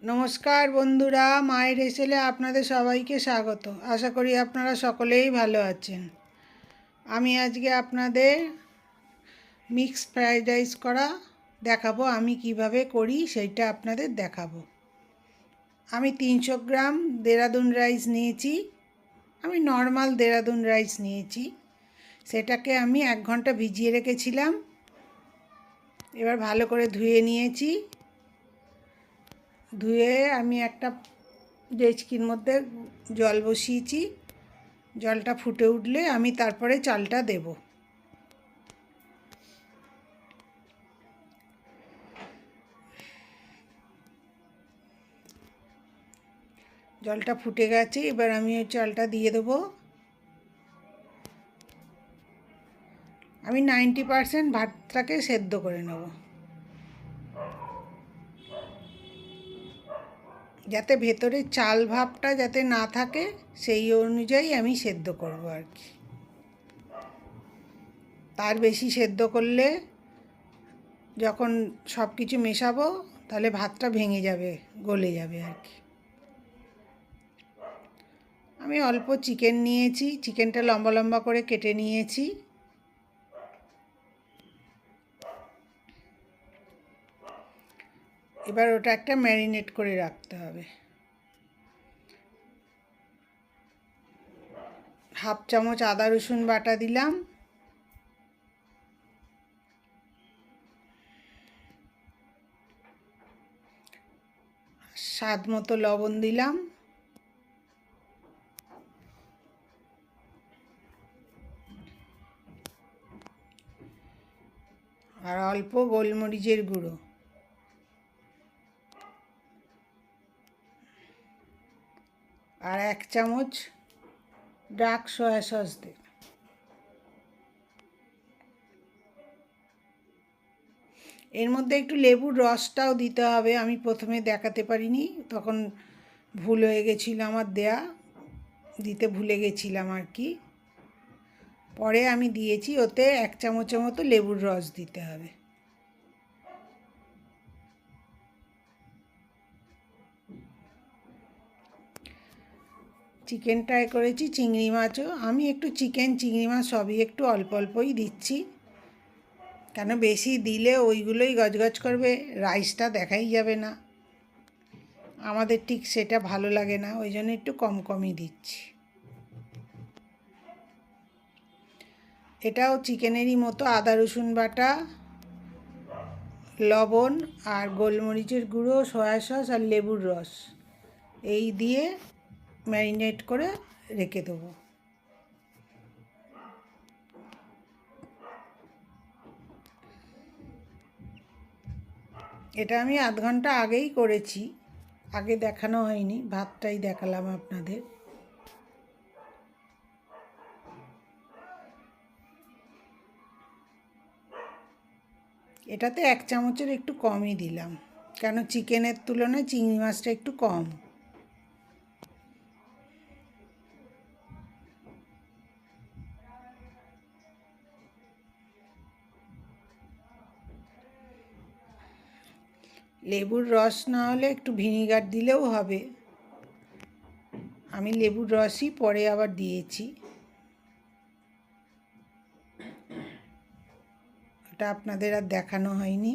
নমস্কার বন্ধুরা, মায়ের হেসেলে আপনাদের সবাইকে স্বাগত। আশা করি আপনারা সকলেই ভালো আছেন। আমি আজকে আপনাদের মিক্স ফ্রাইড রাইস করা দেখাবো। আমি কিভাবে করি সেইটা আপনাদের দেখাবো। আমি 300 গ্রাম দেরাদুন রাইস নিয়েছি। আমি নর্মাল দেরাদুন রাইস নিয়েছি। সেটাকে আমি 1 ঘন্টা ভিজিয়ে রেখেছিলাম। এবার ভালো করে ধুয়ে নিয়েছি। ধুয়ে আমি একটা ডেচকির মধ্যে জল বসিয়েছি। জলটা ফুটে উঠলে আমি তারপরে চালটা দেব। জলটা ফুটে গেছে, এবার আমি ওই চালটা দিয়ে দেবো। আমি 90% ভাতটাকে সেদ্ধ করে নেব, যাতে ভেতরে চাল ভাবটা যাতে না থাকে সেই অনুযায়ী আমি সেদ্ধ করব আর কি। তার বেশি সেদ্ধ করলে যখন সব কিছু মেশাবো তাহলে ভাতটা ভেঙে যাবে, গলে যাবে আর কি। আমি অল্প চিকেন নিয়েছি, চিকেনটা লম্বা লম্বা করে কেটে নিয়েছি। এবার ওটা একটা ম্যারিনেট করে রাখতে হবে। হাফ চামচ আদা রসুন বাটা দিলাম, স্বাদ মতো লবণ দিলাম, আর অল্প গোলমরিচের গুঁড়ো, আর 1 চামচ ডার্ক সয়া সস দিন। এর মধ্যে একটু লেবুর রসটাও দিতে হবে। আমি প্রথমে দেখাতে পারিনি, তখন ভুল হয়ে গেছিলো আমার দেয়া, দিতে ভুলে গেছিলাম আর কি। পরে আমি দিয়েছি, ওতে 1 চামচের মতো লেবুর রস দিতে হবে। চিকেনটায় করেছি, চিংড়ি মাছও। আমি একটু চিকেন চিংড়ি মাছ সবই একটু অল্প অল্পই দিচ্ছি, কেন বেশি দিলে ওইগুলোই গজগজ করবে, রাইসটা দেখাই যাবে না। আমাদের ঠিক সেটা ভালো লাগে না, ওই জন্য একটু কম কমই দিচ্ছি। এটাও চিকেনেরই মতো আদা রসুন বাটা, লবণ আর গোলমরিচের গুঁড়ো, সয়া সস আর লেবুর রস এই দিয়ে ম্যারিনেট করে রেখে দেবো। এটা আমি আধ ঘন্টা আগেই করেছি, আগে দেখানো হয়নি, ভাতটাই দেখালাম আপনাদের। এটাতে 1 চামচের একটু কমই দিলাম, কেন চিকেনের তুলনায় চিংড়ি মাছটা একটু কম। লেবুর রস না হলে একটু ভিনিগার দিলেও হবে, আমি লেবুর রসই পরে আবার দিয়েছি। এটা আপনাদের আর দেখানো হয়নি।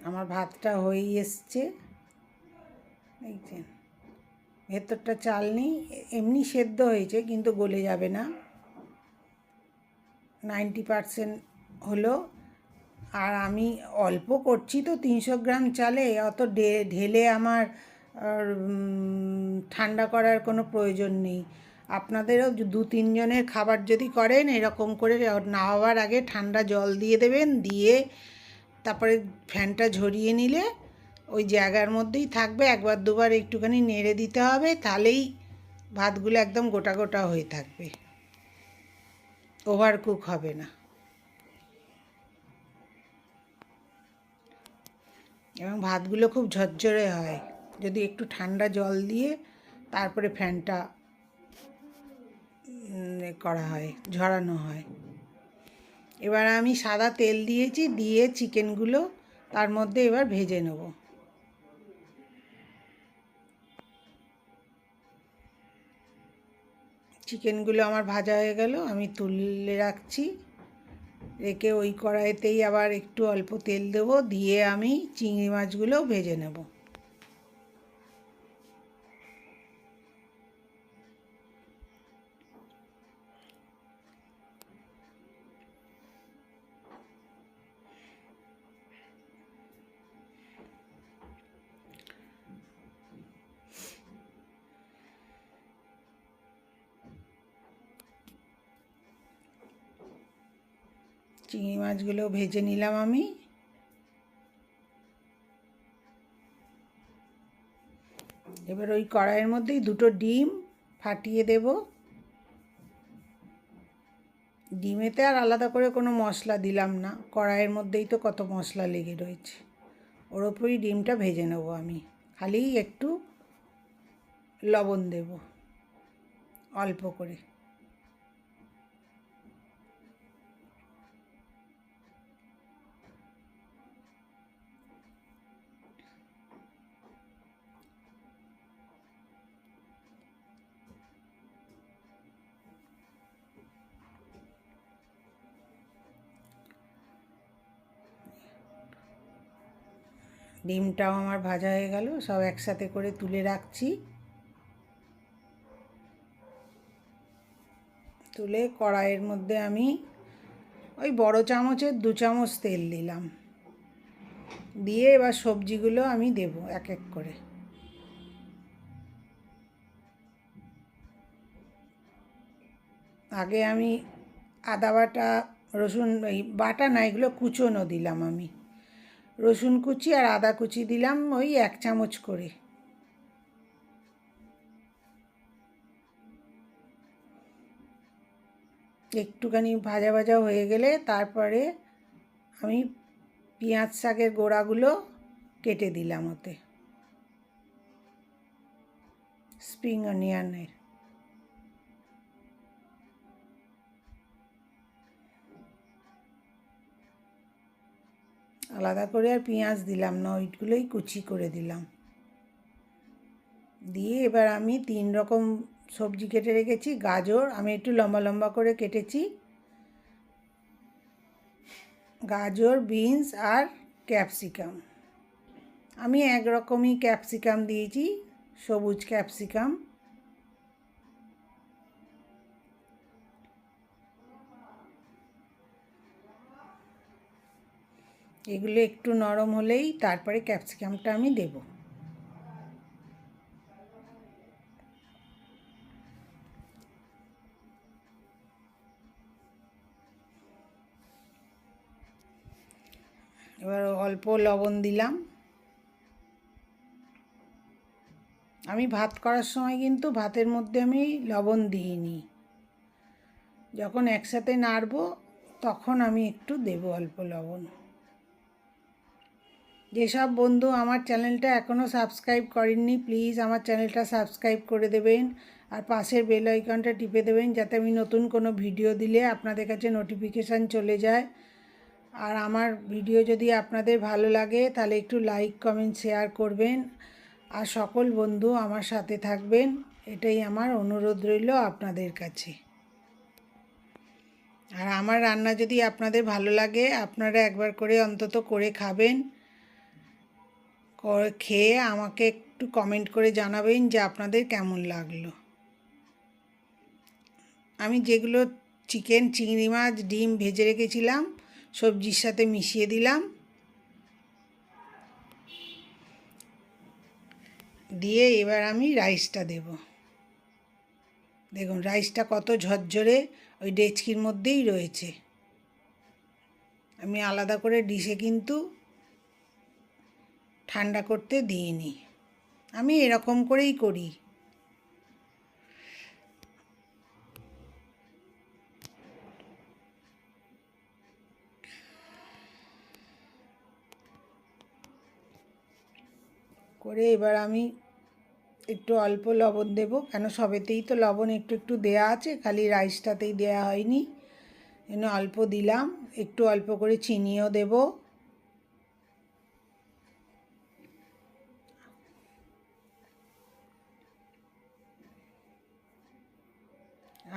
আমার ভাতটা হয়েই এসছে, দেখছেন ভেতরটা চাল নেই, এমনি সেদ্ধ হয়েছে কিন্তু গলে যাবে না। 90% হলো। আর আমি অল্প করছি তো, 300 গ্রাম চালে অত ঢেলে আমার ঠান্ডা করার কোনো প্রয়োজন নেই। আপনাদেরও 2-3 জনের খাবার যদি করেন, এরকম করে নামাবার আগে ঠান্ডা জল দিয়ে দেবেন, দিয়ে তারপরে ফ্যানটা ঝরিয়ে নিলে ওই জায়গার মধ্যেই থাকবে। 1-2 বার একটুখানি নেড়ে দিতে হবে, তাহলেই ভাতগুলো একদম গোটা গোটা হয়ে থাকবে, ওভারকুক হবে না। এবং ভাতগুলো খুব ঝরঝরে হয় যদি একটু ঠান্ডা জল দিয়ে তারপরে ফ্যানটা করা হয়, ঝরানো হয়। এবার আমি সাদা তেল দিয়েছি, দিয়ে চিকেনগুলো তার মধ্যে এবার ভেজে নেব। চিকেনগুলো আমার ভাজা হয়ে গেল, আমি তুলে রাখছি। রেখে ওই কড়াইতেই আবার একটু অল্প তেল দেব, দিয়ে আমি চিংড়ি মাছগুলোও ভেজে নেব। চিংড়ি মাছগুলো ভেজে নিলাম আমি। এবার ওই কড়াইয়ের মধ্যেই দুটো ডিম ফাটিয়ে দেব। ডিমেতে আর আলাদা করে কোনো মশলা দিলাম না, কড়াইয়ের মধ্যেই তো কত মশলা লেগে রয়েছে। ওর ওপরই ডিমটা ভেজে নেব আমি, খালি একটু লবণ দেব অল্প করে। ডিমটাও আমার ভাজা হয়ে গেল, সব একসাথে করে তুলে রাখছি। তুলে কড়াইয়ের মধ্যে আমি ওই বড় চামচের 2 চামচ তেল দিলাম, দিয়ে এবার সবজিগুলো আমি দেব এক এক করে। আগে আমি আদা বাটা, রসুন, এই বাটা না, এগুলো কুচোনো দিলাম আমি। রসুন কুচি আর আদা কুচি দিলাম ওই 1 চামচ করে। একটুখানি ভাজা ভাজা হয়ে গেলে তারপরে আমি পেঁয়াজ শাকের গোড়াগুলো কেটে দিলাম ওতে, স্প্রিং অনিয়নের। আলাদা করে আর পেঁয়াজ দিলাম না, ওইগুলোই কুচি করে দিলাম। দিয়ে এবার আমি 3 রকম সবজি কেটে রেখেছি। গাজর আমি একটু লম্বা লম্বা করে কেটেছি, গাজর, বিনস আর ক্যাপসিকাম। আমি এক রকমই ক্যাপসিকাম দিয়েছি, সবুজ ক্যাপসিকাম। এগুলো একটু নরম হলেই তারপরে ক্যাপসিকামটা আমি দেব। এবার অল্প লবণ দিলাম। আমি ভাত করার সময় কিন্তু ভাতের মধ্যে আমি লবণ দিইনি, যখন একসাথে নাড়ব তখন আমি একটু দেব অল্প লবণ। যেসব বন্ধু আমার চ্যানেলটা এখনও সাবস্ক্রাইব করেননি, প্লিজ আমার চ্যানেলটা সাবস্ক্রাইব করে দেবেন আর পাশের বেল আইকনটা টিপে দেবেন, যাতে আমি নতুন কোনো ভিডিও দিলে আপনাদের কাছে নোটিফিকেশান চলে যায়। আর আমার ভিডিও যদি আপনাদের ভালো লাগে তাহলে একটু লাইক, কমেন্ট, শেয়ার করবেন। আর সকল বন্ধু আমার সাথে থাকবেন, এটাই আমার অনুরোধ রইল আপনাদের কাছে। আর আমার রান্না যদি আপনাদের ভালো লাগে, আপনারা একবার করে অন্তত করে খাবেন। খেয়ে আমাকে একটু কমেন্ট করে জানাবেন যে আপনাদের কেমন লাগলো। আমি যেগুলো চিকেন, চিংড়ি মাছ, ডিম ভেজে রেখেছিলাম সবজির সাথে মিশিয়ে দিলাম, দিয়ে এবার আমি রাইসটা দেব। দেখুন রাইসটা কত ঝরঝরে, ওই ডেচকির মধ্যেই রয়েছে। আমি আলাদা করে ডিশে কিন্তু ঠান্ডা করতে দিইনি, আমি এরকম করেই করি। করে এবার আমি একটু অল্প লবণ দেব, কেন সবেতেই তো লবণ একটু একটু দেয়া আছে, খালি রাইসটাতেই দেয়া হয়নি, এনে অল্প দিলাম। একটু অল্প করে চিনিও দেব।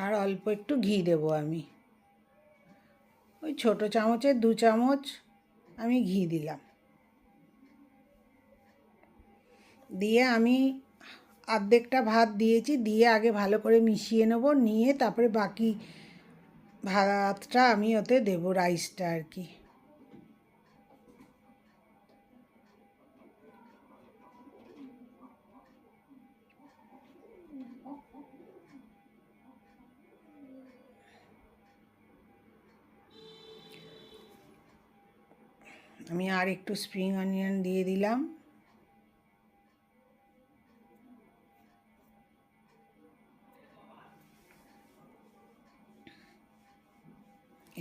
আর অল্প একটু ঘি দেব আমি, ওই ছোটো চামচের 2 চামচ আমি ঘি দিলাম। দিয়ে আমি অর্ধেকটা ভাত দিয়েছি, দিয়ে আগে ভালো করে মিশিয়ে নেব, নিয়ে তারপরে বাকি ভাতটা আমি ওতে দেব, রাইসটা আর কি। আমি আর একটু স্প্রিং অনিয়ন দিয়ে দিলাম।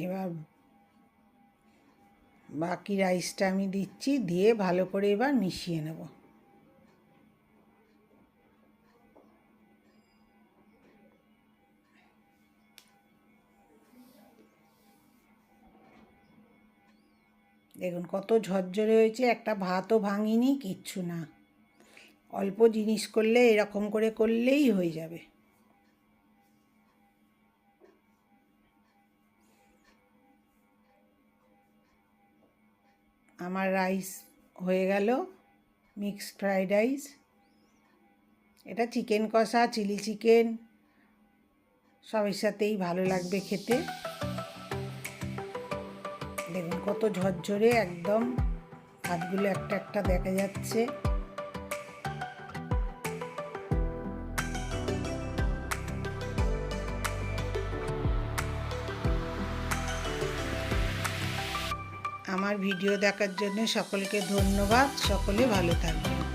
এবার বাকি রাইসটা আমি দিচ্ছি, দিয়ে ভালো করে এবার মিশিয়ে নেব। দেখুন কত ঝরঝরে হয়েছে, একটা ভাতও ভাঙিনি, কিচ্ছু না। অল্প জিনিস করলে এরকম করে করলেই হয়ে যাবে। আমার রাইস হয়ে গেল, মিক্সড ফ্রাইড রাইস। এটা চিকেন কষা, চিলি চিকেন সবের সাথেই ভালো লাগবে খেতে। দেখুন কত ঝরঝরে, একদম ভাতগুলো একটা একটা দেখা যাচ্ছে। আমার ভিডিও দেখার জন্য সকলকে ধন্যবাদ। সকলে ভালো থাকবেন।